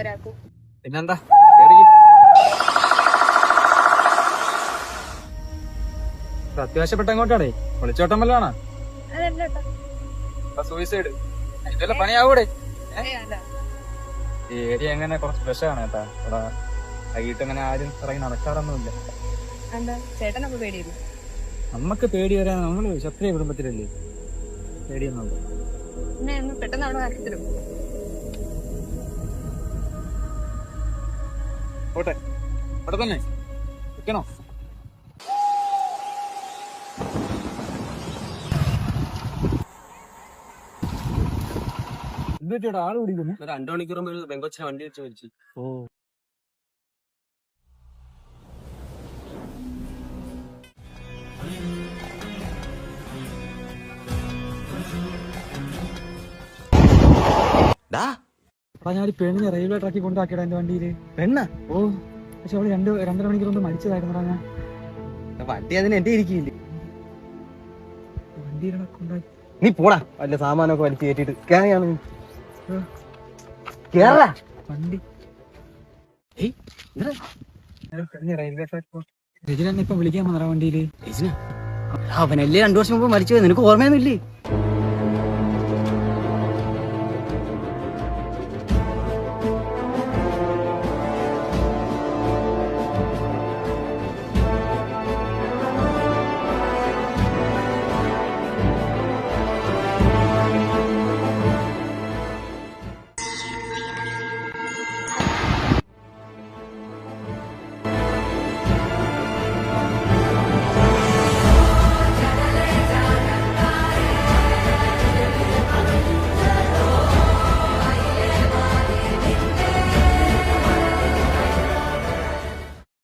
അവരാക്കും. പിന്നെന്താ അത്യാവശ്യപ്പെട്ട എങ്ങോട്ടാടേ ഒളിച്ചോട്ടം വല്ല വേണോ? സൂയിസൈഡ് ഇതെല്ലാം പണിയാവൂടെ? ഏരിയ എങ്ങനെ കുറച്ച് ഫ്രഷാണ് കേട്ടാ. ഇവിടെ വൈകിട്ട് അങ്ങനെ ആരും ഇറങ്ങി നടക്കാറൊന്നുമില്ല. ചേട്ടനൊക്കെ പേടിയില്ല. നമ്മക്ക് പേടി വരാൻ നമ്മള് ക്ഷത്രിയ കുടുംബത്തിലല്ലേ, പേടിയൊന്നുണ്ട്. പെട്ടെന്ന് അവിടെ ആക്കി തരും. പോട്ടെ, ഇവിടെ തന്നെ വെക്കണോ? എന്തുപറ്റിയോടാ ആള് പിടിക്കുന്നു? 2 മണിക്കൂർ മുമ്പ് ഒരു പെങ്കൊച്ചിനെ വണ്ടി വെച്ച് മരിച്ചു. ഓ ഞാനൊരു പെണ്ണിനെ റെയിൽവേ ട്രാക്കിൽ കൊണ്ടാക്കിയടാ എന്റെ വണ്ടിയില്. പെണ്ണ? ഓ പക്ഷെ അവള് 2.5 മണിക്കൂർ കൊണ്ട് മരിച്ചതായിരുന്നടാ. ഞാൻ വണ്ടി അതിന് എന്റെ ഇരിക്കില്ലേ. വണ്ടിയിലെ കൊണ്ടാക്കി. നീ പോടാ, വല്ല സാമാനൊക്കെ വലിച്ചു കയറ്റിട്ട് കേറിയാണ് കേറാ വണ്ടി. റെയിൽവേ ട്രാക്ക് രജന ഇപ്പൊ വിളിക്കാൻ വന്നടാ വണ്ടിയില്. അവനല്ലേ 2 വർഷം മുമ്പ് മരിച്ചു, നിനക്ക് ഓർമ്മയൊന്നുമില്ലേ?